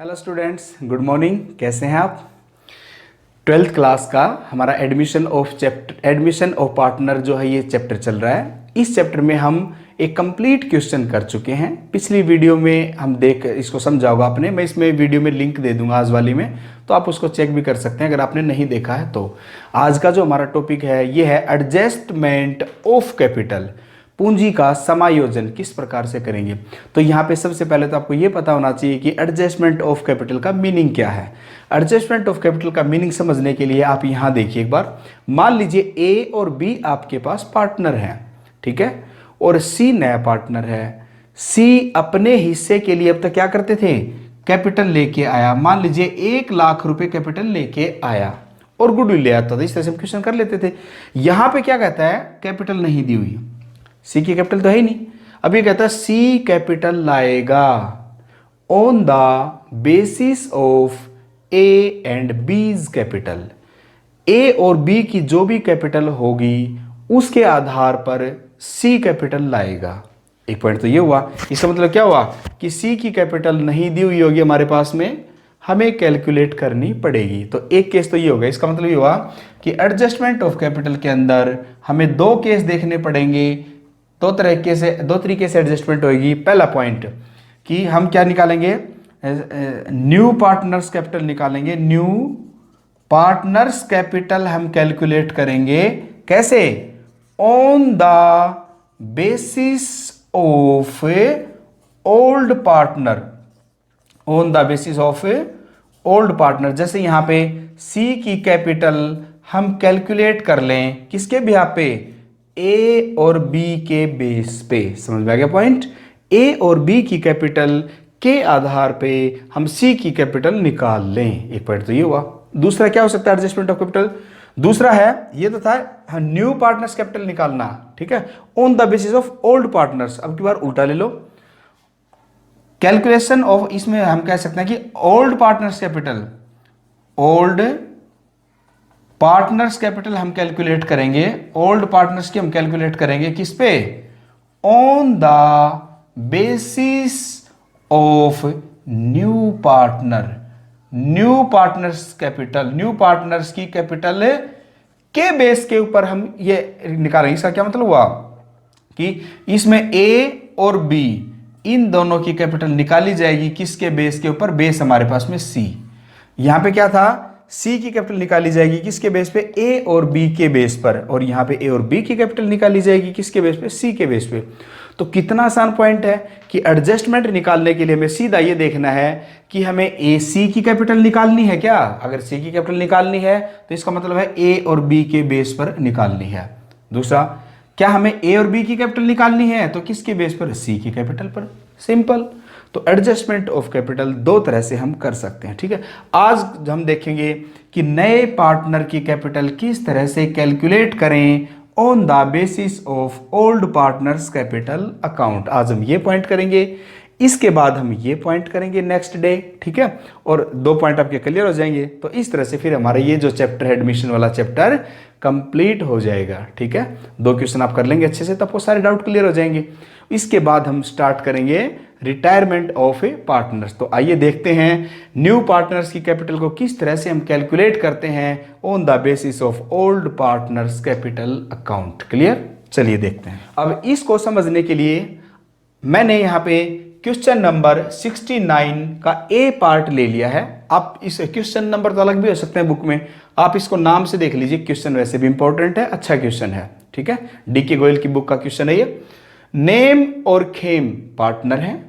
Hello students, good morning. कैसे हैं आप? 12th क्लास का हमारा एडमिशन ऑफ पार्टनर जो है ये चैप्टर चल रहा है। इस चैप्टर में हम एक कंप्लीट क्वेश्चन कर चुके हैं। पिछली वीडियो में हम देख इसको समझा होगा आपने। मैं इसमें वीडियो में लिंक दे दूंगा आज वाली में, तो आप उसको चेक भी कर सकते हैं अगर आपने नहीं देखा है तो। आज का जो हमारा टॉपिक है ये है एडजस्टमेंट ऑफ कैपिटल। पूंजी का समायोजन किस प्रकार से करेंगे। तो यहाँ पे सबसे पहले तो आपको ये पता होना चाहिए कि एडजस्टमेंट ऑफ कैपिटल का मीनिंग क्या है। एडजस्टमेंट ऑफ कैपिटल का मीनिंग समझने के लिए आप यहाँ देखिए एक बार। मान लीजिए ए और बी आपके पास पार्टनर हैं, ठीक है, और सी नया पार्टनर है। सी अपने हिस्से के लिए अब तक क्या करते थे, कैपिटल लेके आया। मान लीजिए 1 लाख रुपए कैपिटल लेके आया और गुडविल ले आता था। इस तरह से हम क्वेश्चन कर लेते थे। यहां पे क्या कहता है, कैपिटल नहीं दी हुई, सी की कैपिटल तो है ही नहीं। अब ये कहता है सी कैपिटल लाएगा on the basis of A and B's capital. A और बी की जो भी कैपिटल होगी उसके आधार पर सी कैपिटल लाएगा। एक पॉइंट तो ये हुआ। इसका मतलब क्या हुआ कि सी की कैपिटल नहीं दी हुई होगी हमारे पास में, हमें कैलकुलेट करनी पड़ेगी। तो एक केस तो ये होगा। इसका मतलब ये हुआ कि एडजस्टमेंट ऑफ कैपिटल के अंदर हमें दो केस देखने पड़ेंगे। दो तरीके से एडजस्टमेंट होगी। पहला पॉइंट कि हम क्या निकालेंगे, न्यू पार्टनर्स कैपिटल निकालेंगे। न्यू पार्टनर्स कैपिटल हम कैलकुलेट करेंगे कैसे, on the basis of old partner. On the basis of old partner. जैसे यहां पे सी की कैपिटल हम कैलकुलेट कर लें किसके बिहाफ पे, ए और बी के बेस पे। समझ में आ गया पॉइंट। ए और बी की कैपिटल के आधार पे हम सी की कैपिटल निकाल लें। एक पॉइंट तो ये हुआ। दूसरा क्या हो सकता है एडजस्टमेंट ऑफ कैपिटल, दूसरा है ये तो था न्यू पार्टनर्स कैपिटल निकालना, ठीक है, on the basis of old partners. अब की बार उल्टा ले लो, कैलकुलेशन ऑफ, इसमें हम कह सकते हैं कि old partners capital, old partners capital हम कैलकुलेट करेंगे। ओल्ड पार्टनर्स की हम कैलकुलेट करेंगे किस पे, on the basis of new partner. New partners capital, new partners की कैपिटल के बेस के ऊपर हम ये निकालेंगे। इसका क्या मतलब हुआ कि इसमें ए और बी इन दोनों की कैपिटल निकाली जाएगी किसके बेस के ऊपर, बेस हमारे पास में सी। यहां पे क्या था, सी की कैपिटल निकाली जाएगी किसके बेस पे, ए और बी के बेस पर, और यहां पे ए और बी की कैपिटल निकाली जाएगी किसके बेस पे, सी के बेस पे। तो कितना आसान पॉइंट है कि एडजस्टमेंट निकालने के लिए हमें सीधा ये देखना है कि हमें ए सी की कैपिटल निकालनी है क्या। अगर सी की कैपिटल निकालनी है तो इसका मतलब है ए और बी के बेस पर निकालनी है। दूसरा, क्या हमें ए और बी की कैपिटल निकालनी है तो किसके बेस पर, सी की कैपिटल पर। सिंपल। तो एडजस्टमेंट ऑफ कैपिटल दो तरह से हम कर सकते हैं, ठीक है। आज हम देखेंगे कि नए पार्टनर की कैपिटल किस तरह से कैलकुलेट करें on the basis of old partners capital account. आज हम ये पॉइंट करेंगे, इसके बाद हम ये पॉइंट करेंगे नेक्स्ट डे, ठीक है, और 2 पॉइंट आपके क्लियर हो जाएंगे। तो इस तरह से फिर हमारा ये जो चैप्टर है एडमिशन वाला चैप्टर कंप्लीट हो जाएगा, ठीक है। 2 क्वेश्चन आप कर लेंगे अच्छे से, तब वो सारे डाउट क्लियर हो जाएंगे। इसके बाद हम स्टार्ट करेंगे रिटायरमेंट ऑफ ए पार्टनर्स। तो आइए देखते हैं न्यू पार्टनर्स की कैपिटल को किस तरह से हम कैलकुलेट करते हैं on the basis of old partners capital account. Clear, चलिए देखते हैं। अब इसको समझने के लिए मैंने यहाँ पे क्वेश्चन नंबर 69 का ए पार्ट ले लिया है। आप इस क्वेश्चन नंबर तो अलग भी हो सकते हैं बुक में, आप इसको नाम से देख लीजिए। क्वेश्चन वैसे भी इंपॉर्टेंट है, अच्छा क्वेश्चन है, ठीक है। डीके गोयल की बुक का क्वेश्चन है ये। नेम और खेम पार्टनर हैं,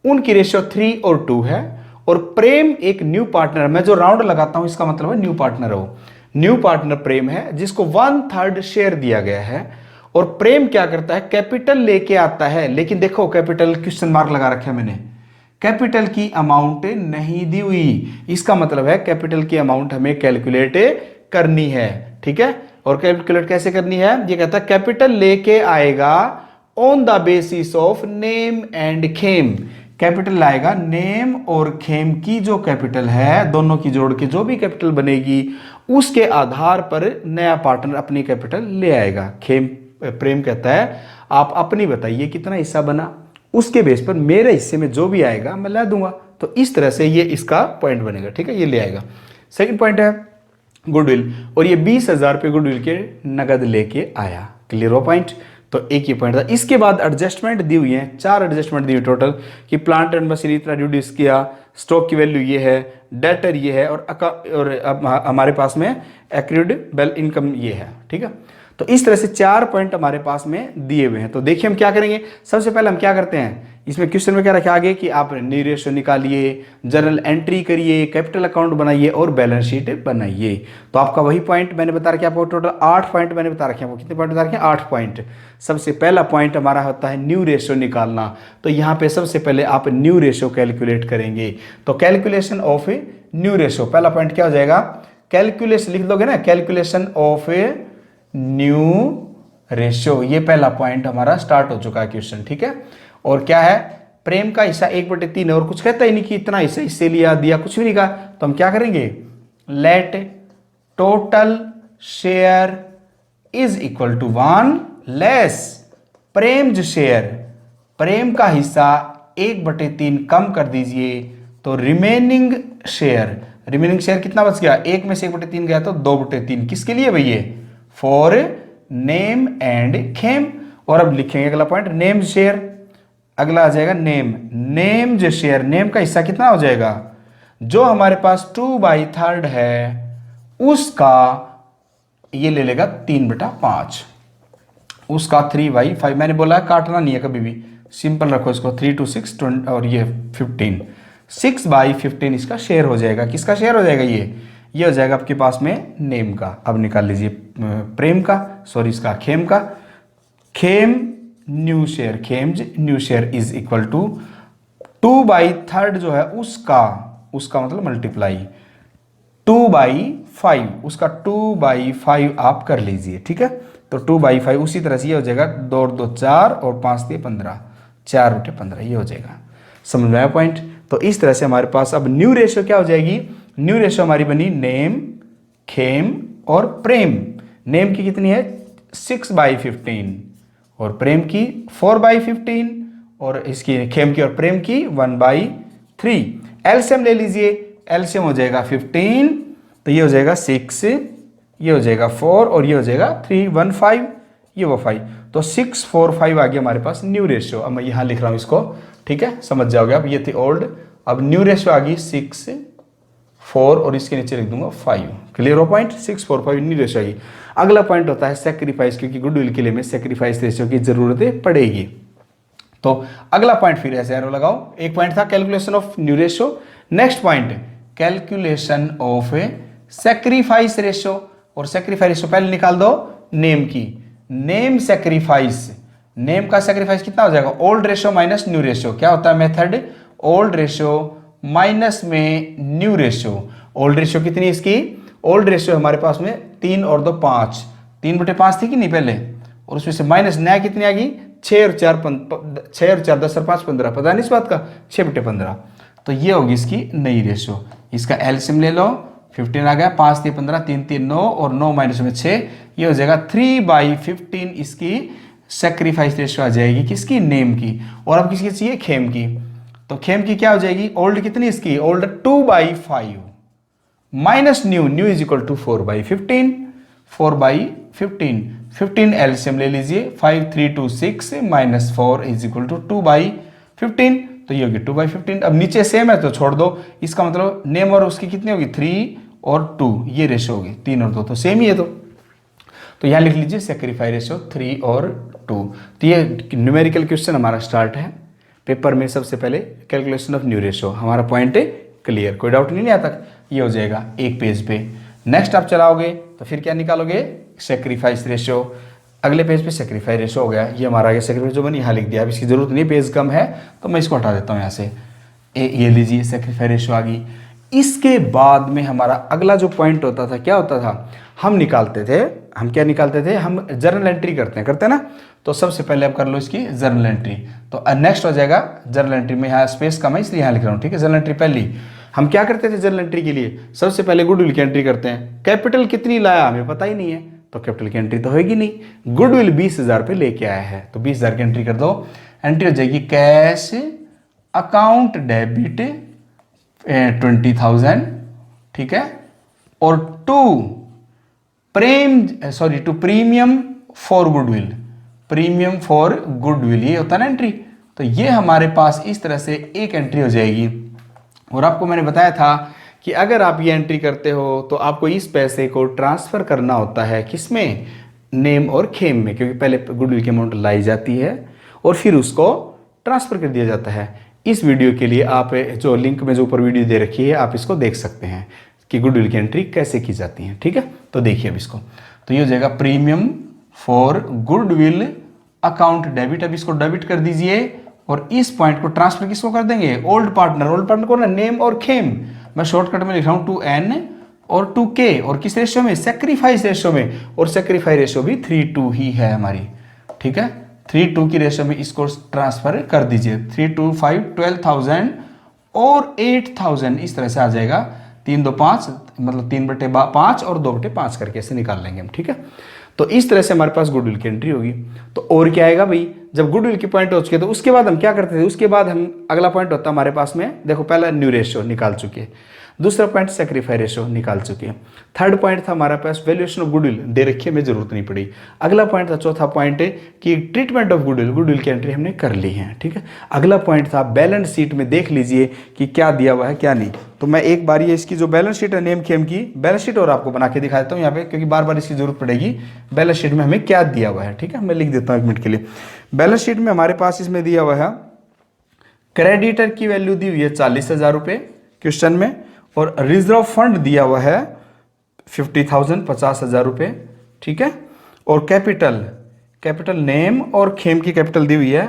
उनकी रेशियो 3 और 2 है, और प्रेम एक न्यू पार्टनर। मैं जो राउंड लगाता हूं इसका मतलब है न्यू पार्टनर हो। न्यू पार्टनर प्रेम है जिसको 1/3 शेयर दिया गया है, और प्रेम क्या करता है, कैपिटल लेके आता है। लेकिन देखो कैपिटल क्वेश्चन मार्क लगा रखा है मैंने, कैपिटल की अमाउंट नहीं दी हुई। इसका मतलब है कैपिटल की अमाउंट हमें कैलकुलेट करनी है, ठीक है। और कैलकुलेट कैसे करनी है, ये कहता है कैपिटल लेके आएगा on the basis of name and Khem. Capital लाएगा, नेम और खेम की जो कैपिटल है दोनों की जोड़ के जो भी कैपिटल बनेगी उसके आधार पर नया पार्टनर अपनी कैपिटल ले आएगा। खेम प्रेम कहता है आप अपनी बताइए कितना हिस्सा बना, उसके बेस पर मेरे हिस्से में जो भी आएगा मैं ला दूंगा। तो इस तरह से ये इसका पॉइंट बनेगा, ठीक है, ये ले आएगा। सेकंड पॉइंट है गुडविल, और ये 20,000 रुपये गुडविल के नगद लेके आया। क्लियर हो पॉइंट? तो एक ही पॉइंट था। इसके बाद एडजस्टमेंट दी हुई है, 4 एडजस्टमेंट दी हुई टोटल, कि प्लांट एंड मशीनरी इतना रिड्यूस किया, स्टॉक की वैल्यू ये है, डेटर ये है, और अब हमारे पास में एक्रूड बेल इनकम ये है, ठीक है। तो इस तरह से 4 पॉइंट हमारे पास में दिए हुए हैं। तो देखिए हम क्या करेंगे। सबसे पहले हम क्या करते हैं, इसमें क्वेश्चन में क्या रखा आगे कि आप न्यू रेशियो निकालिए, जर्नल एंट्री करिए, कैपिटल अकाउंट बनाइए और बैलेंस शीट बनाइए। तो आपका वही पॉइंट मैंने बता रखा है, आपको टोटल 8 पॉइंट मैंने बता रखे हैं। वो कितने पॉइंट बता रखे हैं? 8 पॉइंट। सबसे पहला पॉइंट हमारा होता है न्यू रेशियो निकालना। तो यहाँ पे सबसे पहले आप न्यू रेशियो कैलकुलेट करेंगे। तो calculation of a new ratio, पहला पॉइंट क्या हो जाएगा? कैलकुलेशन लिख दोगे ना, calculation of a new ratio, ये पहला पॉइंट हमारा स्टार्ट हो चुका है क्वेश्चन, ठीक है। और क्या है? प्रेम का हिस्सा 1/3 है, और कुछ कहता ही नहीं कि इतना हिस्सा इससे लिया दिया, कुछ भी नहीं कहा। तो हम क्या करेंगे? Let total share is equal to 1 less Prem share, Prem का हिस्सा 1/3 कम कर दीजिए। तो रिमेनिंग शेयर, रिमेनिंग शेयर कितना बच गया? 1 में से 1/3 गया तो 2/3। किसके लिए भैया? For name and Khem. और अब लिखेंगे अगला पॉइंट नेम शेयर, अगला आ जाएगा नेम, नेम जो शेयर, नेम का हिस्सा कितना हो जाएगा? जो हमारे पास 2/3 है उसका ये ले लेगा 3/5, उसका 3/5। मैंने बोला है काटना नहीं है कभी भी, सिंपल रखो इसको। 3 to 6 और ये 15, 6/15 इसका शेयर हो जाएगा। किसका शेयर हो जाएगा? ये हो जाएगा आपके पास में नेम का। अब निकाल लीजिए प्रेम का, सॉरी इसका खेम का। Khem new share, Khem new share is equal to 2/3 जो है उसका मतलब मल्टीप्लाई 2/5, उसका 2/5 आप कर लीजिए, ठीक है। तो 2/5 उसी तरह से ये हो जाएगा 2 और 2 4 और 5 3 15, 4/15 ये हो जाएगा। समझ में आया पॉइंट? तो इस तरह से हमारे पास अब न्यू रेशियो क्या हो जाएगी? न्यू रेशियो हमारी बनी नेम, खेम और प्रेम। नेम की कितनी है? 6/15 और प्रेम की 4/15 और इसकी खेम की और प्रेम की 1/3। एलसीएम ले लीजिए, एलसीएम हो जाएगा 15, तो ये हो जाएगा 6, ये हो जाएगा 4 और ये हो जाएगा 3, 1 5, ये वो 5। तो 6 4 5 आ गया हमारे पास न्यू रेशियो। अब मैं यहाँ लिख रहा हूँ इसको, ठीक है, समझ जाओगे आप। ये थी ओल्ड, अब न्यू रेशियो आ गई 6 4 और इसके नीचे लिख दूंगा 5। क्लियर हो पॉइंट? 6 4 5 न्यू रेशियो आ गई। अगला पॉइंट होता है सेक्रीफाइस, क्योंकि गुडविल के लिए में सेक्रीफाइस रेशियो की जरूरत पड़ेगी। तो अगला पॉइंट फिर ऐसे एरो लगाओ। एक पॉइंट था calculation of new ratio, next point calculation of sacrifice ratio. और सेक्रीफाइस रेशियो पहले निकाल दो नेम की, नेम सेक्रीफाइस, नेम का सेक्रीफाइस कितना हो जाएगा? Old ratio minus new ratio. क्या होता है मेथड? ओल्ड रेशियो माइनस में न्यू रेशियो। ओल्ड रेशियो कितनी इसकी? ओल्ड रेशियो हमारे पास में 3 और 2 5, 3/5 थी कि नहीं पहले, और उसमें से माइनस नया कितनी आ गई? 6 और 4 10 और 5 15, पता नहीं इस बात का, 6/15। तो ये होगी इसकी नई रेशियो। इसका एलसीएम ले लो, 15 आ गया, 5 3 15, 3 3 9 और 9 माइनस में 6, ये हो जाएगा 3/15 इसकी सेक्रीफाइस रेशियो आ जाएगी किसकी? नेम की। और अब किसकी चाहिए? खेम की। तो खेम की क्या हो जाएगी? ओल्ड कितनी इसकी? Old 2/5 minus new, new is equal to 4/15, 4/15, 15 LCM ले लीजिए, 5 3 2 6 माइनस 4 इज इक्वल टू 2/15, तो ये होगी 2/15। अब नीचे सेम है तो छोड़ दो, इसका मतलब नेम और उसकी कितनी होगी? 3 और 2, ये रेशियो होगी 3 और 2 तो सेम ही है। तो यहां लिख लीजिए सेक्रीफाइस रेशियो 3 और 2। तो ये न्यूमेरिकल क्वेश्चन हमारा स्टार्ट है पेपर में। सबसे पहले कैलकुलेशन ऑफ न्यू रेशियो, हमारा पॉइंट है क्लियर, कोई डाउट नहीं आता। ये हो जाएगा एक पेज पे। नेक्स्ट आप चलाओगे तो फिर क्या निकालोगे? Sacrifice ratio. अगले पेज पे सेक्रीफाइस रेशियो हो गया, ये हमारा आगे सेक्रीफाइस जो बनी यहाँ लिख दिया। अब इसकी जरूरत नहीं, पेज कम है तो मैं इसको हटा देता हूँ यहाँ से। ये लीजिए सेक्रीफाइस रेशियो आ गई। इसके बाद में हमारा अगला जो पॉइंट होता था, क्या होता था? हम निकालते थे, हम क्या निकालते थे? हम जर्नल एंट्री करते हैं ना। तो सबसे पहले आप कर लो इसकी जर्नल एंट्री। तो नेक्स्ट हो जाएगा जर्नल एंट्री में, यहाँ स्पेस कम है इसलिए यहाँ लिख रहा हूँ, ठीक है। जर्नल एंट्री पहली हम क्या करते थे जर्नल एंट्री के लिए? सबसे पहले गुडविल की एंट्री करते हैं। कैपिटल कितनी लाया हमें पता ही नहीं है, तो कैपिटल की एंट्री तो होगी नहीं। गुडविल 20,000 पे लेके आया है तो 20,000 की एंट्री कर दो। एंट्री हो जाएगी कैश अकाउंट डेबिट 20,000, ठीक है। और to premium for goodwill, premium for goodwill ये होता है ना एंट्री। तो ये हमारे पास इस तरह से एक एंट्री हो जाएगी। और आपको मैंने बताया था कि अगर आप ये एंट्री करते हो तो आपको इस पैसे को ट्रांसफर करना होता है किसमें, नेम और खेम में, क्योंकि पहले गुडविल की अमाउंट लाई जाती है और फिर उसको ट्रांसफर कर दिया जाता है। इस वीडियो के लिए आप जो लिंक में जो ऊपर वीडियो दे रखी है आप इसको देख सकते हैं कि गुडविल की एंट्री कैसे की जाती है, ठीक है। तो देखिए अब इसको, तो ये हो जाएगा premium for goodwill account debit. अब इसको डेबिट कर दीजिए और इस पॉइंट को ट्रांसफर किसको कर देंगे, ओल्ड पार्टनर को ना, नेम और खेम, मैं शॉर्टकट में लिख रहा हूं 2n और 2k, और किस रेशियो में, सेक्रीफाइस रेशियो में, और सेक्रीफाइस रेशियो भी 3:2 ही है हमारी, ठीक है। 3:2 की रेशियो में इसको ट्रांसफर कर दीजिए। 3 2 5 12,000 और 8,000 इस तरह से आ जाएगा। 3 2 5 मतलब 3/5 और 2/5 करके ऐसे निकाल लेंगे हम, ठीक है। तो इस तरह से हमारे पास गुडविल की एंट्री होगी। तो और क्या आएगा भाई, जब गुडविल की पॉइंट हो चुके तो उसके बाद हम क्या करते थे, उसके बाद हम अगला पॉइंट होता हमारे पास में, देखो पहला न्यू रेशियो निकाल चुके, दूसरा पॉइंट सेक्रीफाइस रेशियो निकाल चुके हैं, थर्ड पॉइंट था हमारा पास वैल्यूएशन ऑफ गुडविल दे रखी है, में जरूरत नहीं पड़ी। अगला पॉइंट था, चौथा पॉइंट है कि ट्रीटमेंट ऑफ गुडविल, गुडविल की एंट्री हमने कर ली है, ठीक है। अगला पॉइंट था बैलेंस शीट में देख लीजिए कि क्या दिया हुआ है क्या नहीं। तो मैं एक बार ये इसकी जो बैलेंस शीट है नेम खेम की बैलेंस शीट और आपको बना के दिखा देता हूँ यहाँ पे, क्योंकि बार बार इसकी जरूरत पड़ेगी। बैलेंस शीट में हमें क्या दिया हुआ है, ठीक है, मैं लिख देता हूँ 1 मिनट के लिए। बैलेंस शीट में हमारे पास इसमें दिया हुआ है क्रेडिटर की वैल्यू दी हुई है 40,000 रुपये क्वेश्चन में, और रिजर्व फंड दिया हुआ है 50,000 50,000 रुपये, ठीक है। और कैपिटल नेम और खेम की कैपिटल दी हुई है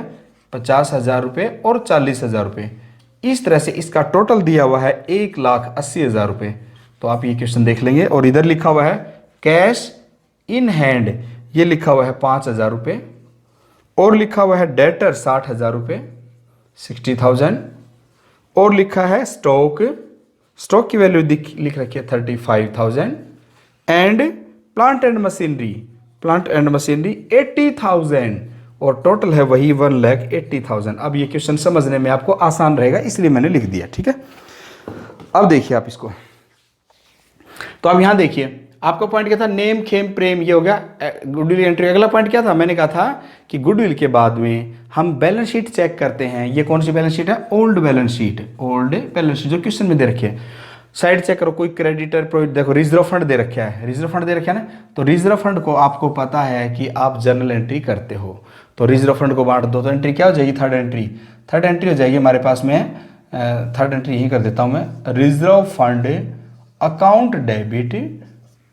50,000 रुपये और 40,000 रुपये। इस तरह से इसका टोटल दिया हुआ है 1,80,000 रुपये। तो आप ये क्वेश्चन देख लेंगे। और इधर लिखा हुआ है कैश इन हैंड, ये लिखा हुआ है 5,000 रुपये, और लिखा हुआ है डेटर 60,000 रुपये 60,000, और लिखा है स्टॉक की वैल्यू लिख रखी है 35,000, एंड प्लांट एंड मशीनरी 80,000, और टोटल है वही 1,80,000। अब ये क्वेश्चन समझने में आपको आसान रहेगा इसलिए मैंने लिख दिया, ठीक है। अब देखिए आप इसको, तो अब यहां देखिए आपका पॉइंट क्या था, नेम खेम प्रेम, ये हो गया गुडविल एंट्री। अगला पॉइंट क्या था, मैंने कहा था कि गुडविल के बाद में हम बैलेंस शीट चेक करते हैं। ये कौन सी बैलेंस शीट है, ओल्ड बैलेंस शीट जो क्वेश्चन में दे रखी है। साइड चेक करो, कोई क्रेडिटर, देखो रिजर्व फंड दे रखा है, ना। तो रिजर्व फंड को आपको पता है कि आप जर्नल एंट्री करते हो, तो रिजर्व फंड को बांट दो, तो एंट्री क्या हो जाएगी, थर्ड एंट्री हो जाएगी हमारे पास में। थर्ड एंट्री यही कर देता हूं मैं, reserve fund account debit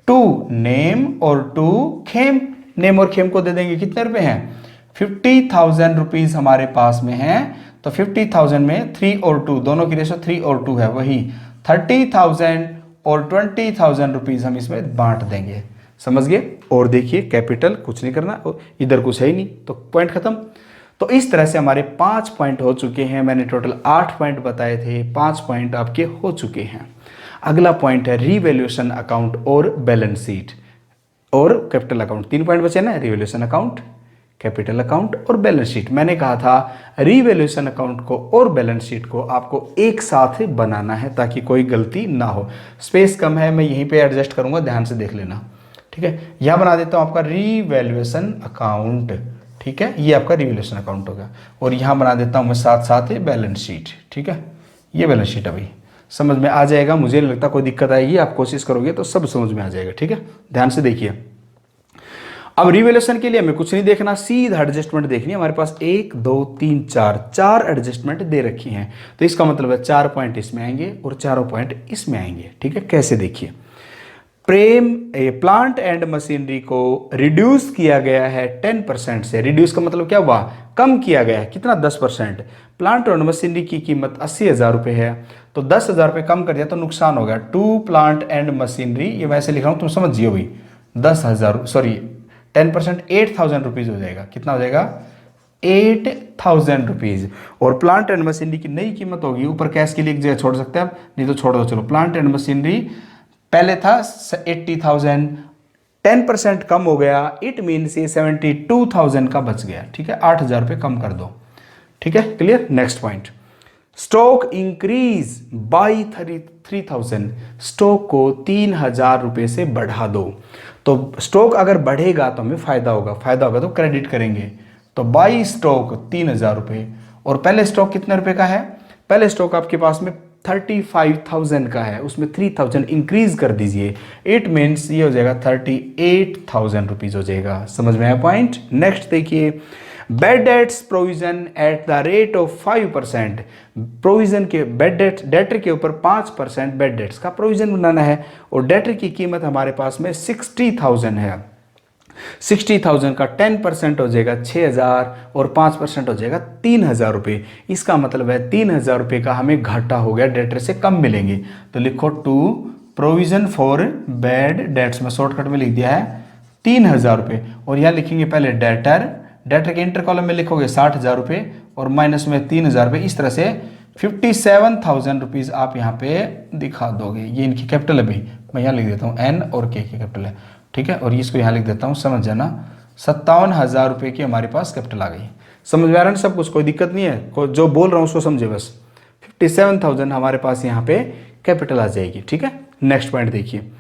to Nem और टू खेम। नेम और खेम को दे देंगे कितने रुपए हैं, 50,000 रुपीज हमारे पास में है। तो 50,000 में 3 और 2 दोनों की रेशो 3 और 2 है, वही 30,000 और 20,000 रुपीज हम इसमें बांट देंगे, समझ गए। और देखिए कैपिटल कुछ नहीं करना, इधर कुछ है ही नहीं, तो पॉइंट खत्म। तो इस तरह से हमारे 5 पॉइंट हो चुके हैं। मैंने टोटल 8 पॉइंट बताए थे, 5 पॉइंट आपके हो चुके हैं। अगला पॉइंट है रिवैल्यूएशन अकाउंट और बैलेंस शीट और कैपिटल अकाउंट। 3 पॉइंट बचे ना, रिवैल्यूएशन अकाउंट, कैपिटल अकाउंट और बैलेंस शीट। मैंने कहा था रिवैल्यूएशन अकाउंट को और बैलेंस शीट को आपको एक साथ बनाना है ताकि कोई गलती ना हो। स्पेस कम है, मैं यहीं पे एडजस्ट करूंगा, ध्यान से देख लेना, ठीक है। यहां बना देता हूं आपका रिवैल्यूएशन अकाउंट, ठीक है, ये आपका रिवैल्यूएशन अकाउंट होगा। और यहां बना देता हूं मैं साथ साथ बैलेंस शीट, ठीक है। ये बैलेंस शीट अभी समझ में आ जाएगा, मुझे नहीं लगता कोई दिक्कत आएगी, आप कोशिश करोगे तो सब समझ में आ जाएगा, ठीक है। ध्यान से देखिए, अब रिवैल्यूएशन के लिए हमें कुछ नहीं देखना, सीधा एडजस्टमेंट देखनी है। हमारे पास 1 2 3 4 एडजस्टमेंट दे रखी हैं, तो इसका मतलब है 4 पॉइंट इसमें आएंगे और चारों पॉइंट इसमें आएंगे, ठीक है। कैसे देखिए, प्लांट एंड मशीनरी को रिड्यूस किया गया है 10% से। रिड्यूस का मतलब क्या हुआ, कम किया गया है, कितना, 10%। प्लांट और मशीनरी की कीमत 80,000 रुपये है, तो 10,000 रुपये कम कर दिया तो नुकसान हो गया। टू प्लांट एंड मशीनरी, ये वैसे लिख रहा हूँ तुम समझिए भाई, 10% 8,000 रुपीज हो जाएगा। कितना हो जाएगा, 8,000 रुपीज। और प्लांट एंड मशीनरी की नई कीमत होगी, ऊपर कैश के लिए एक जगह छोड़ सकते हैं आप, नहीं तो छोड़ दो। चलो, प्लांट एंड मशीनरी पहले था 80,000, 10% कम हो गया, इट मीन्स ये 72,000 का बच गया, ठीक है। 8,000 रुपये कम कर दो, ठीक है, clear. Next point, stock increase by 3000, stock को 3000 रुपये से बढ़ा दो। तो स्टॉक अगर बढ़ेगा तो हमें फायदा होगा तो क्रेडिट करेंगे। तो बाई स्टॉक 3000 रुपये, और पहले स्टॉक कितने रुपए का है, पहले स्टॉक आपके पास में 35,000 का है, उसमें 3000 इंक्रीज कर दीजिए, इट मीन्स ये हो जाएगा 38,000 रुपीज हो जाएगा। समझ में आया पॉइंट। नेक्स्ट देखिए, bad debts provision at the rate of 5%, provision के बेड डेट, डेटर के ऊपर 5% बेड डेट्स का प्रोविजन बनाना है, और डेटर की कीमत हमारे पास में 60,000 है। 60,000 का 10% हो जाएगा 6,000, और 5% हो जाएगा 3,000 रुपये। इसका मतलब है 3,000 रुपये का हमें घाटा हो गया, डेटर से कम मिलेंगे। तो लिखो to provision for bad debts में शॉर्टकट में लिख दिया है 3,000 रुपये, और यहाँ लिखेंगे पहले डेटर के इंटर कॉलम में लिखोगे 60,000 रुपये और माइनस में 3,000 रुपये। इस तरह से 57,000 रुपीज़ आप यहाँ पे दिखा दोगे। ये इनकी कैपिटल है भाई, मैं यहाँ लिख देता हूँ एन और के की कैपिटल है, ठीक है, और इसको यहाँ लिख देता हूँ, समझ जाना। 57,000 रुपये की हमारे पास कैपिटल आ गई। समझ में आ रहा है ना सब कुछ, कोई दिक्कत नहीं है, जो बोल रहा हूँ उसको समझे बस। 57,000 हमारे पास यहाँ पे कैपिटल आ जाएगी, ठीक है। नेक्स्ट पॉइंट देखिए,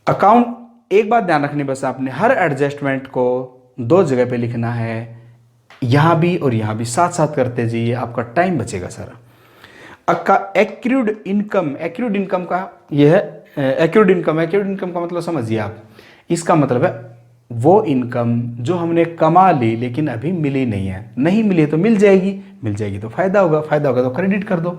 अकाउंट, एक बात ध्यान रखनी बस, आपने हर एडजस्टमेंट को 2 जगह पे लिखना है, यहाँ भी और यहाँ भी, साथ साथ करते जाइए, आपका टाइम बचेगा सारा। एक्रूड इनकम का यह है, एक्रूड इनकम का मतलब समझिए आप, इसका मतलब है वो इनकम जो हमने कमा ली लेकिन अभी मिली नहीं है, नहीं मिली तो मिल जाएगी तो फायदा होगा तो क्रेडिट कर दो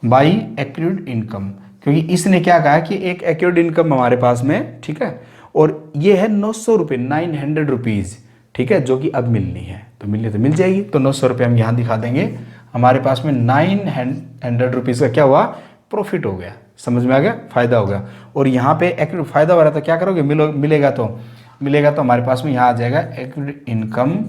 बाई एक्रूड इनकम, क्योंकि इसने क्या कहा कि एक एक्रूड इनकम हमारे पास में, ठीक है, और ये है 900 रुपये, 900 रुपीज़, ठीक है, जो कि अब मिलनी है, तो मिल जाएगी। तो 900 रुपये हम यहाँ दिखा देंगे, हमारे पास में 900 रुपीज़ का क्या हुआ, प्रॉफिट हो गया। समझ में आ गया, फायदा हो गया। और यहाँ पे एक्रूड फायदा हो रहा है तो क्या करोगे, मिलेगा तो हमारे पास में यहाँ आ जाएगा एक्रूड इनकम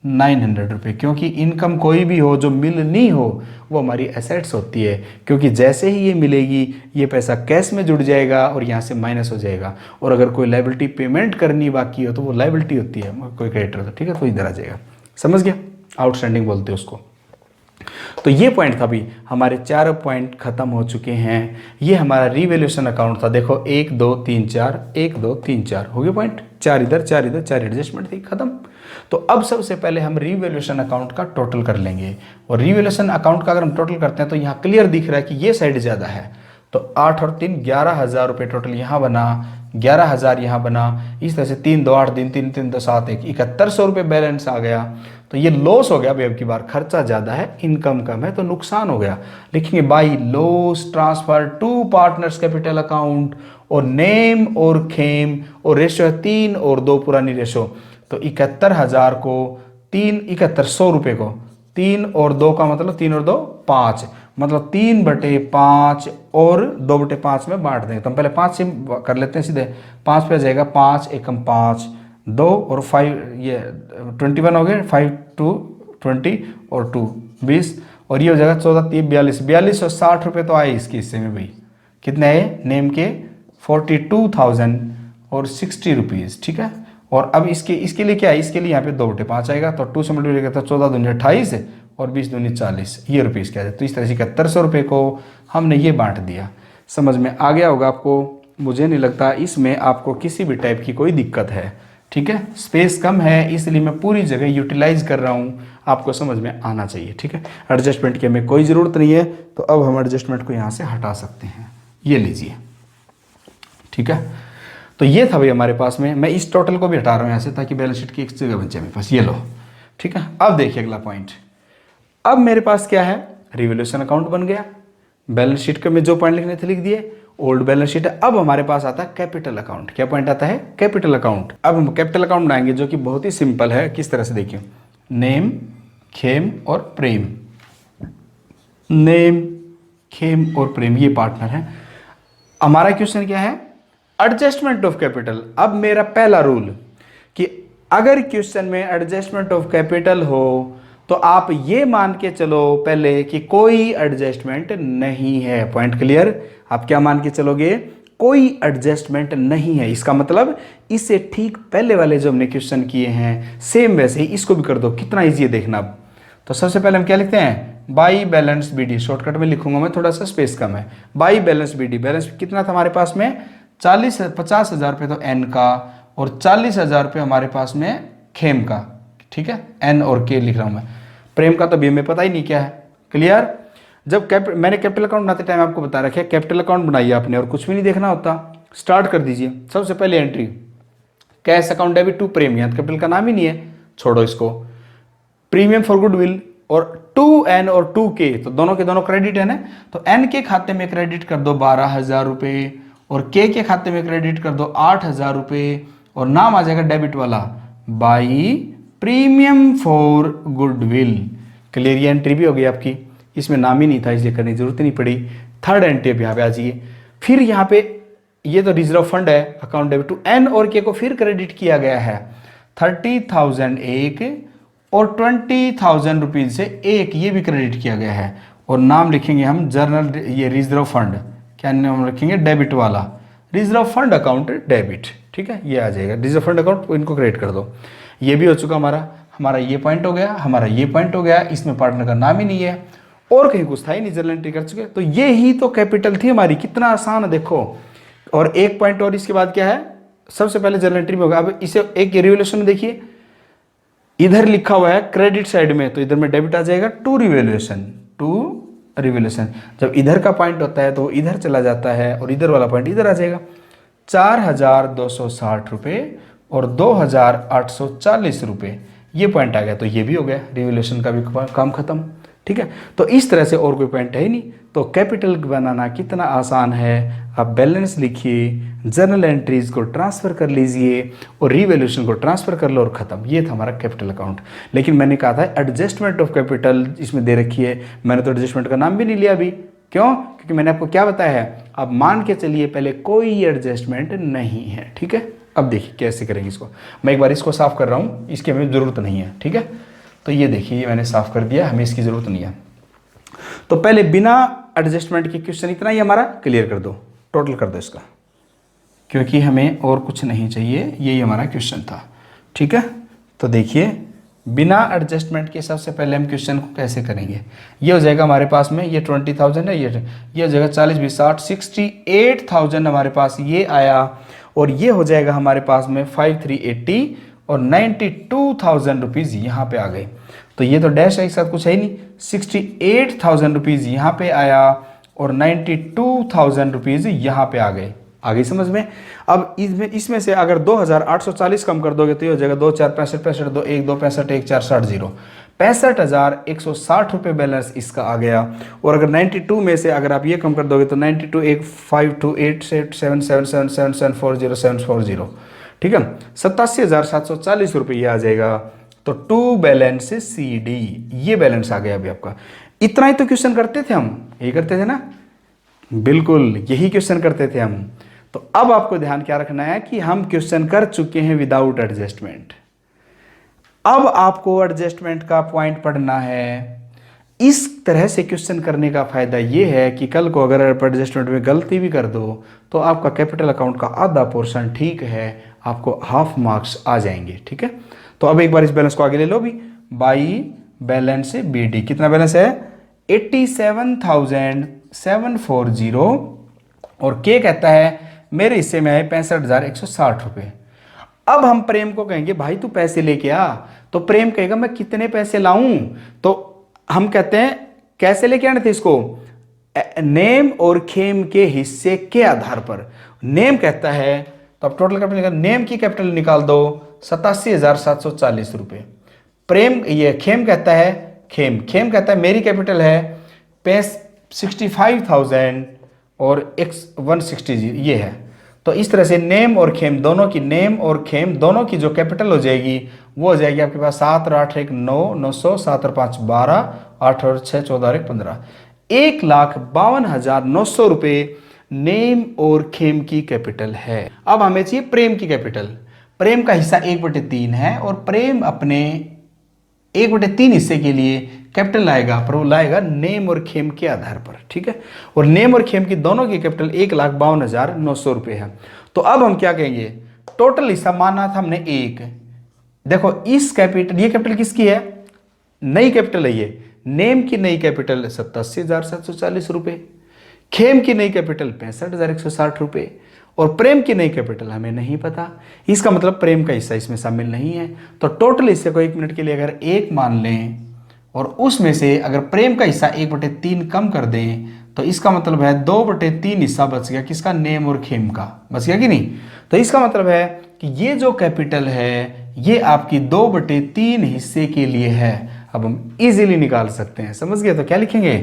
900 रुपये, क्योंकि इनकम कोई भी हो जो मिलनी हो वो हमारी एसेट्स होती है, क्योंकि जैसे ही ये मिलेगी ये पैसा कैश में जुड़ जाएगा और यहाँ से माइनस हो जाएगा, और अगर कोई लायबिलिटी पेमेंट करनी बाकी हो तो वो लायबिलिटी होती है, कोई क्रेडिटर हो, ठीक है, तो इधर आ जाएगा। समझ गया, आउटस्टैंडिंग बोलते हैं उसको। तो ये पॉइंट था भाई, हमारे 4 पॉइंट खत्म हो चुके हैं। ये हमारा रिवैल्यूएशन अकाउंट था, देखो 1 2 3 4, 1 2 3 4 हो गए पॉइंट, 4 इधर 4 इधर, 4 एडजस्टमेंट थी, खत्म। तो अब सबसे पहले हम रिवैल्यूएशन अकाउंट का टोटल कर लेंगे, और रिवैल्यूएशन अकाउंट का अगर हम टोटल करते हैं तो यहाँ क्लियर दिख रहा है कि ये साइड ज़्यादा है, तो 8 और 3 11,000 रुपये टोटल यहाँ बना, 11,000 यहाँ बना, इस तरह से 3 2 8 दिन 3 3 2 7 1 7100 रुपये बैलेंस आ गया। तो ये लॉस हो गया भाई, अब की बार खर्चा ज़्यादा है, इनकम कम है, तो नुकसान हो गया। लिखेंगे by loss transfer to partners capital account, और नेम और खेम, और रेशो है 3 और 2 पुरानी रेशो, तो 71,000 को 7100 रुपये को 3 और 2 का मतलब 3 और 2 5, मतलब 3/5 और 2/5 में बांट देंगे। तो हम पहले 5 से कर लेते हैं सीधे, 5 पे आ जाएगा 5 एकम 5, 2 और 5 ये 21 हो गए, 5 2 20 और 2 20, और ये हो जाएगा 14 3 42 और 60 रुपये तो आए इसके हिस्से में भाई। कितने आए नेम के 42,000 और 60 रुपीज़, ठीक है। और अब इसके लिए क्या है, इसके लिए यहाँ पे 2/5 आएगा, तो 2 से मल्टीप्लाई करता है 14 दूनी 28 और 20 दूनी 40, ये रुपीज़ क्या है। तो इस तरह से 7100 रुपये को हमने ये बांट दिया। समझ में आ गया होगा आपको, मुझे नहीं लगता इसमें आपको किसी भी टाइप की कोई दिक्कत है, ठीक है। स्पेस कम है इसलिए मैं पूरी जगह यूटिलाइज कर रहा हूँ, आपको समझ में आना चाहिए, ठीक है। एडजस्टमेंट की हमें कोई ज़रूरत नहीं है, तो अब हम एडजस्टमेंट को यहाँ से हटा सकते हैं, ये लीजिए, ठीक है। तो ये था भाई हमारे पास में, मैं इस टोटल को भी हटा रहा हूँ यहाँ से ताकि बैलेंस शीट की एक जगह बन जाए मेरे पास, ये लो, ठीक है। अब देखिए अगला पॉइंट, अब मेरे पास क्या है, रिवैल्यूएशन अकाउंट बन गया, बैलेंस शीट के में जो पॉइंट लिखने थे लिख दिए, ओल्ड बैलेंस शीट है। अब हमारे पास आता है कैपिटल अकाउंट, क्या पॉइंट आता है, कैपिटल अकाउंट। अब हम कैपिटल अकाउंट बनाएंगे जो कि बहुत ही सिंपल है, किस तरह से देखिए, नेम खेम और प्रेम, नेम खेम और प्रेम ये पार्टनर है। हमारा क्वेश्चन क्या है, एडजस्टमेंट ऑफ कैपिटल। अब मेरा पहला रूल कि अगर क्वेश्चन में एडजस्टमेंट ऑफ कैपिटल हो तो आप ये मान के चलो पहले कि कोई एडजस्टमेंट नहीं है, पॉइंट क्लियर। आप क्या मान के चलोगे, कोई एडजस्टमेंट नहीं है, इसका मतलब इससे ठीक पहले वाले जो हमने क्वेश्चन किए हैं सेम वैसे ही इसको भी कर दो। कितना ईजी है देखना। अब तो सबसे पहले हम क्या लिखते हैं, बाई बैलेंस बीडी, शॉर्टकट में लिखूंगा मैं, थोड़ा सा स्पेस कम है। बाई बैलेंस बीडी, बैलेंस कितना था हमारे पास में 50,000 रुपये तो एन का, और 40,000 रुपये हमारे पास में खेम का, ठीक है, एन और के लिख रहा हूं मैं। प्रेम का तो अभी हमें पता ही नहीं क्या है, क्लियर। जब मैंने कैपिटल अकाउंट बनाते टाइम आपको बता रखा है, कैपिटल अकाउंट बनाइए आपने और कुछ भी नहीं देखना होता, स्टार्ट कर दीजिए। सबसे पहले entry cash account debit to Prem, यहाँ कैपिटल का नाम ही नहीं है, छोड़ो इसको। प्रीमियम फॉर गुडविल और 2N और 2K, तो दोनों के दोनों क्रेडिट है ना, तो N के खाते में क्रेडिट कर दो 12,000 रुपये और K के खाते में क्रेडिट कर दो 8,000 रुपये, और नाम आ जाएगा डेबिट वाला by premium for goodwill. Clear, ये एंट्री भी हो गई आपकी, इसमें नाम ही नहीं था इसलिए करने की जरूरत नहीं पड़ी। थर्ड एंट्री अब यहाँ पे आ जाइए, फिर यहाँ पे ये तो रिजर्व फंड है, अकाउंट डेबिट टू N और K को फिर क्रेडिट किया गया है 30,000 एक और 20,000 रुपीज से एक, ये भी क्रेडिट किया गया है, और नाम लिखेंगे हम जर्नल, ये रिजर्व फंड, क्या नाम रखेंगे, डेबिट वाला रिजर्व फंड अकाउंट डेबिट, ठीक है, ये आ जाएगा रिजर्व फंड अकाउंट, इनको क्रेडिट कर दो। ये भी हो चुका हमारा ये पॉइंट हो गया, हमारा ये पॉइंट हो गया, इसमें पार्टनर का नाम ही नहीं है और कहीं कुछ था ही नहीं, जर्नल एंट्री कर चुके। तो ये ही तो कैपिटल थी हमारी, कितना आसान है देखो। और एक पॉइंट और इसके बाद क्या है, सबसे पहले जर्नल एंट्री में होगा। अब इसे एक रिवैल्यूएशन में देखिए, इधर लिखा हुआ है क्रेडिट साइड में, तो इधर में डेबिट आ जाएगा टू रिवैल्यूएशन। जब इधर का पॉइंट होता है तो इधर चला जाता है और इधर वाला पॉइंट इधर आ जाएगा। 4,260 रुपये और 2,840 रुपये, ये पॉइंट आ गया, तो ये भी हो गया, रिवैल्यूएशन का भी काम खत्म, ठीक है। तो इस तरह से और कोई पॉइंट है ही नहीं, तो कैपिटल बनाना कितना आसान है। आप बैलेंस लिखिए, जर्नल एंट्रीज को ट्रांसफर कर लीजिए और रिवैल्यूएशन को ट्रांसफर कर लो और खत्म। ये था हमारा कैपिटल अकाउंट। लेकिन मैंने कहा था एडजस्टमेंट ऑफ कैपिटल इसमें दे रखी है, मैंने तो एडजस्टमेंट का नाम भी नहीं लिया अभी, क्यों, क्योंकि मैंने आपको क्या बताया है, अब मान के चलिए पहले कोई एडजस्टमेंट नहीं है, ठीक है। अब देखिए कैसे करेंगे इसको, मैं एक बार इसको साफ कर रहा हूँ, इसकी हमें ज़रूरत नहीं है, ठीक है। तो ये देखिए, ये मैंने साफ कर दिया, हमें इसकी ज़रूरत नहीं है। तो पहले बिना एडजस्टमेंट के क्वेश्चन इतना ही हमारा क्लियर कर दो, टोटल कर दो इसका, क्योंकि हमें और कुछ नहीं चाहिए, यही हमारा क्वेश्चन था, ठीक है। तो देखिए बिना एडजस्टमेंट के सबसे पहले हम क्वेश्चन को कैसे करेंगे। ये हो जाएगा हमारे पास में, ये 20,000 है, ये हो जाएगा 40 20 60 68,000 हमारे पास ये आया, और ये हो जाएगा हमारे पास में 5380 और 92,000 रुपीज़ यहाँ पे आ गए। तो ये तो डैश है, एक साथ कुछ है ही नहीं, 68,000 रुपीज़ यहाँ पे आया और 92,000 रुपीज़ यहाँ पे आ गए। आगे समझ में। अब इसमें से अगर 2,840 कम कर दोगे तो ये हो जाएगा 2 4 65 65 2 1 2 65 1 4 60 0 65,160 रुपये बैलेंस इसका आ गया। और अगर 92 में से अगर आप ये कम कर दोगे तो 92 1 5 2 8 7 7 7 7 7 7 4 0 7 4 0, ठीक है, 87,740 रुपये ये आ जाएगा। तो टू बैलेंस सी डी, ये बैलेंस आ गया अभी आपका। इतना ही तो क्वेश्चन करते थे हम, यही करते थे ना, बिल्कुल यही क्वेश्चन करते थे हम। तो अब आपको ध्यान क्या रखना है कि हम क्वेश्चन कर चुके हैं विदाउट एडजस्टमेंट। अब आपको एडजस्टमेंट का पॉइंट पढ़ना है। इस तरह से क्वेश्चन करने का फायदा ये है कि कल को अगर एडजस्टमेंट में गलती भी कर दो तो आपका कैपिटल अकाउंट का आधा पोर्शन ठीक है, आपको हाफ मार्क्स आ जाएंगे, ठीक है। तो अब एक बार इस बैलेंस को आगे ले लो भी, बाई बैलेंस बी डी, कितना बैलेंस है 87,740 और के कहता है मेरे हिस्से में आए 65,160 रुपये। अब हम प्रेम को कहेंगे भाई तू पैसे लेके आ, तो प्रेम कहेगा मैं कितने पैसे लाऊं, तो हम कहते हैं कैसे लेके आने थे इसको, नेम और खेम के हिस्से के आधार पर। नेम कहता है तो अब टोटल कैपिटल, नेम की कैपिटल निकाल दो 87,740 रुपये। प्रेम ये खेम कहता है, खेम कहता है मेरी कैपिटल है 65,000 और 160 ये है। तो इस तरह से नेम और खेम दोनों की, नेम और खेम दोनों की जो कैपिटल हो जाएगी वो हो जाएगी आपके पास 7 और 8 1 9 900 7 और 5 12 8 और 6 14 और 1 15 1,52,900 रुपये नेम और खेम की कैपिटल है। अब हमें चाहिए प्रेम की कैपिटल। प्रेम का हिस्सा 1/3 है और प्रेम अपने 1/3 हिस्से के लिए कैपिटल लाएगा, पर वो लाएगा नेम और खेम के आधार पर, ठीक है। और नेम और खेम की दोनों की कैपिटल 1,52,900 रुपये है। तो अब हम क्या कहेंगे, टोटल हिस्सा माना था हमने 1। देखो इस कैपिटल, ये कैपिटल किसकी है, नई कैपिटल है नेम की नई कैपिटल 87,740 रुपये, खेम की नई कैपिटल 65,160 रुपये और प्रेम की नई कैपिटल हमें नहीं पता। इसका मतलब प्रेम का हिस्सा इसमें शामिल नहीं है। तो टोटल हिस्से को 1 मिनट के लिए अगर 1 मान लें और उसमें से अगर प्रेम का हिस्सा 1/3 कम कर दें तो इसका मतलब है 2/3 हिस्सा बच गया किसका, नेम और खेम का, बच गया कि नहीं। तो इसका मतलब है कि ये जो कैपिटल है ये आपकी 2/3 हिस्से के लिए है। अब हम इजीली निकाल सकते हैं, समझ गए। तो क्या लिखेंगे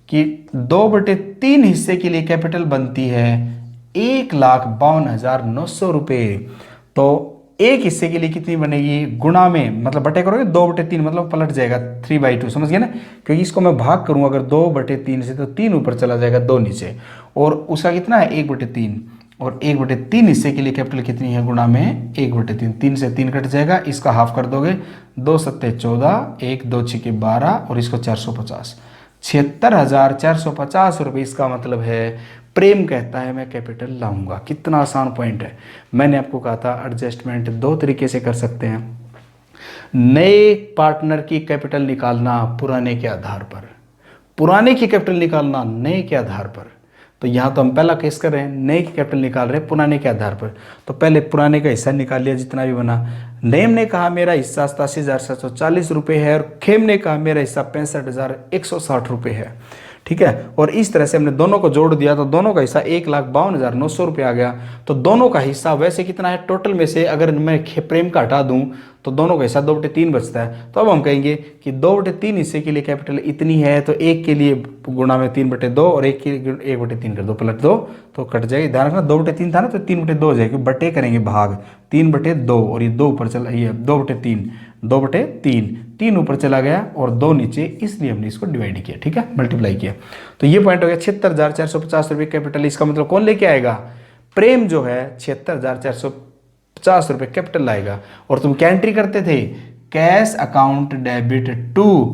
कि 2/3 हिस्से के लिए कैपिटल बनती है 1,52,900 रुपये। तो एक हिस्से के लिए कितनी बनेगी, गुणा में मतलब बटे करोगे 2/3 मतलब पलट जाएगा 3/2, समझ गए ना। क्योंकि इसको मैं भाग करूंगा अगर 2/3 से तो 3 ऊपर चला जाएगा 2 नीचे, और उसका कितना है 1/3, और 1/3 हिस्से के लिए कैपिटल कितनी है, गुणा में 1/3, 3 से 3 कट जाएगा, इसका हाफ कर दोगे 2 सत्ते 14, 1 2 6 12 और इसको 450, 76,450 रुपये। इसका मतलब है प्रेम कहता है मैं कैपिटल लाऊंगा। कितना आसान पॉइंट है। मैंने आपको कहा था एडजस्टमेंट 2 तरीके से कर सकते हैं। नए पार्टनर की कैपिटल निकालना पुराने के आधार पर, पुराने की कैपिटल निकालना नए के आधार पर। तो यहाँ तो हम पहला केस कर रहे हैं, नए की कैपिटल निकाल रहे हैं पुराने के आधार पर। तो पहले पुराने का हिस्सा निकाल लिया जितना भी बना। नेम ने कहा मेरा हिस्सा 87,740 रुपये है और खेम ने कहा मेरा हिस्सा 65,160 रुपये है, ठीक है। और इस तरह से हमने दोनों को जोड़ दिया तो दोनों का हिस्सा 1,52,900 रुपये आ गया। तो दोनों का हिस्सा वैसे कितना है, टोटल में से अगर मैं प्रेम का हटा दूं तो दोनों का हिस्सा 2/3 बचता है। तो अब हम कहेंगे कि 2/3 हिस्से के लिए कैपिटल इतनी है तो एक के लिए गुणा में 3/2 और एक के 1/3 कर दो, पलट दो तो कट जाएगी। ध्यान रखना 2/3 था ना तो 3/2 हो जाएगी, बटे करेंगे भाग 3/2 और ये 2 ऊपर चला, ये 2/3 2/3 3 ऊपर चला गया और 2 नीचे, इसलिए हमने इसको डिवाइड किया, ठीक है, मल्टीप्लाई किया। तो ये पॉइंट हो गया 76,450 रुपये कैपिटल। इसका मतलब कौन लेके आएगा, प्रेम जो है 76,450 रुपये कैपिटल लाएगा। और तुम क्या एंट्री करते थे, कैश अकाउंट डेबिट टू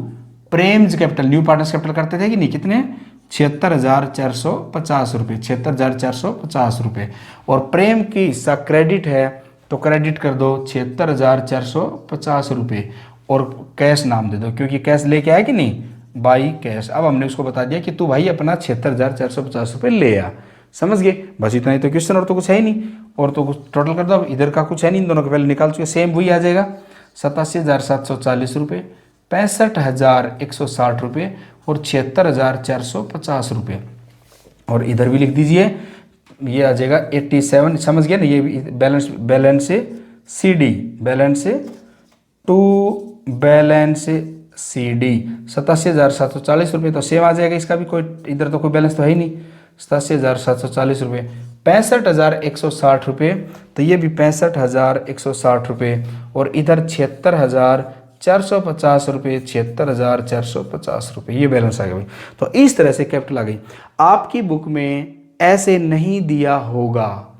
प्रेम्स कैपिटल, न्यू पार्टनर्स कैपिटल करते थे कि नहीं, कितने 76,450 रुपये, 76,450 रुपये। और प्रेम की हिस्सा क्रेडिट है तो क्रेडिट कर दो 76,450 रुपये और कैश नाम दे दो, क्योंकि कैश लेके आया कि नहीं, बाई कैश। अब हमने उसको बता दिया कि तू भाई अपना 76,450 रुपये ले आ, समझ गए। बस इतना ही तो क्वेश्चन, और तो कुछ है ही नहीं, और तो कुछ टोटल कर दो। अब इधर का कुछ है नहीं, इन दोनों को पहले निकाल चुके, सेम वही आ जाएगा 87,740 रुपये, 65,160 रुपये और 76,450 रुपये। और इधर भी लिख दीजिए, ये आ जाएगा 87, समझ गया ना। ये balance C D, balance to balance C D 87,740 रुपये तो सेम आ जाएगा। इसका भी कोई इधर तो कोई बैलेंस तो है ही नहीं, 87,740 रुपये, 65,160 रुपये तो ये भी 65,160 रुपये, और इधर 76,450 रुपये, 76,450 रुपये, ये बैलेंस आ गया भाई। तो इस तरह से कैपिटल आ गई। आपकी बुक में ऐसे नहीं दिया होगा।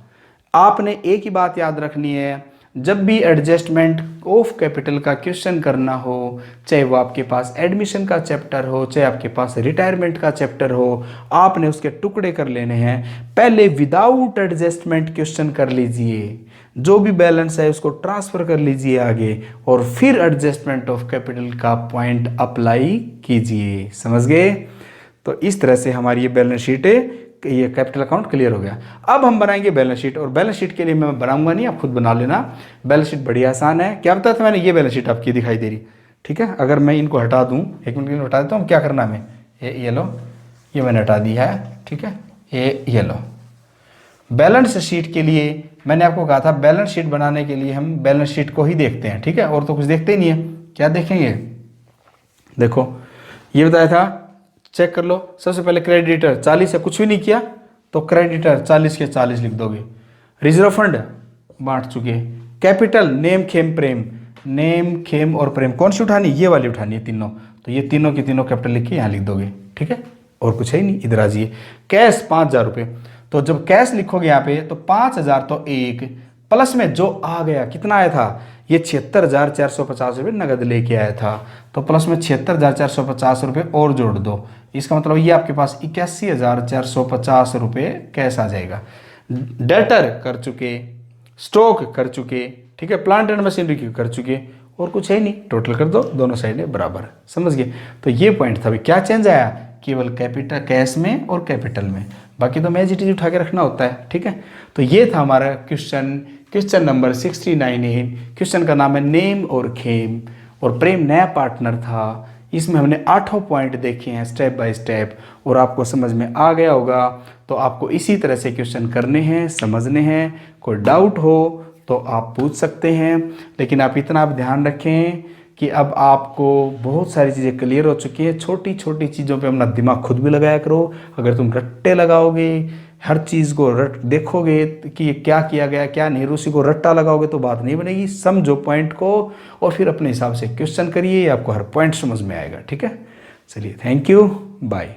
आपने एक ही बात याद रखनी है, जब भी एडजस्टमेंट ऑफ कैपिटल का क्वेश्चन करना हो, चाहे वो आपके पास एडमिशन का चैप्टर हो, चाहे आपके पास रिटायरमेंट का चैप्टर हो, आपने उसके टुकड़े कर लेने हैं। पहले विदाउट एडजस्टमेंट क्वेश्चन कर लीजिए, जो भी बैलेंस है उसको ट्रांसफर कर लीजिए आगे, और फिर एडजस्टमेंट ऑफ कैपिटल का पॉइंट अप्लाई कीजिए, समझ गए। तो इस तरह से हमारी ये बैलेंस शीट है, ये कैपिटल अकाउंट क्लियर हो गया। अब हम बनाएंगे बैलेंस शीट, और बैलेंस शीट के लिए मैं बनाऊंगा नहीं, आप खुद बना लेना। बैलेंस शीट बड़ी आसान है। क्या बताया था मैंने, ये बैलेंस शीट आपकी दिखाई दे रही, ठीक है। अगर मैं इनको हटा दूं, 1 मिनट के लिए हटा देता हूँ, क्या करना है हमें, ये लो, ये मैंने हटा दी है, ठीक है। ये लो, बैलेंस शीट के लिए मैंने आपको कहा था, बैलेंस शीट बनाने के लिए हम बैलेंस शीट को ही देखते हैं, ठीक है, और तो कुछ देखते ही नहीं है। क्या देखेंगे, देखो ये बताया था, चेक कर लो। सबसे पहले क्रेडिटर 40 से कुछ भी नहीं किया तो क्रेडिटर 40 के 40 लिख दोगे। रिजर्व फंड बांट चुके। कैपिटल नेम खेम प्रेम, नेम खेम और प्रेम कौन सी उठानी, ये वाली उठानी है तीनों, तो ये तीनों की तीनों कैपिटल लिख के यहाँ लिख दोगे, ठीक है, और कुछ है ही नहीं। इधर आ जाइए, कैश 5,000 रुपये, तो जब कैश लिखोगे यहाँ पे तो 5,000 तो एक प्लस में जो आ गया, कितना आया था, ये 76,450 रुपये नगद लेके आया था, तो प्लस में 76,450 रुपये और जोड़ दो। इसका मतलब ये आपके पास 81,450 रुपये कैश आ जाएगा। डेटर कर चुके, स्टॉक कर चुके, ठीक है, प्लांट एंड मशीनरी कर चुके, और कुछ है नहीं, टोटल कर दो, दोनों साइडें बराबर, समझ गए। तो ये पॉइंट था। अभी क्या चेंज आया, केवल कैपिटल कैश में और कैपिटल में, बाकी तो एज इट इज उठा के रखना होता है, ठीक है। तो ये था हमारा क्वेश्चन नंबर 69। क्वेश्चन का नाम है नेम और खेम, और प्रेम नया पार्टनर था। इसमें हमने 8 पॉइंट देखे हैं स्टेप बाय स्टेप, और आपको समझ में आ गया होगा। तो आपको इसी तरह से क्वेश्चन करने हैं, समझने हैं। कोई डाउट हो तो आप पूछ सकते हैं, लेकिन आप इतना आप ध्यान रखें कि अब आपको बहुत सारी चीज़ें क्लियर हो चुकी हैं। छोटी छोटी चीज़ों पे अपना दिमाग खुद भी लगाया करो। अगर तुम रट्टे लगाओगे, हर चीज़ को रट देखोगे कि ये क्या किया गया क्या नहीं, उसी को रट्टा लगाओगे तो बात नहीं बनेगी। समझो पॉइंट को और फिर अपने हिसाब से क्वेश्चन करिए, आपको हर पॉइंट समझ में आएगा, ठीक है। चलिए, थैंक यू, बाय।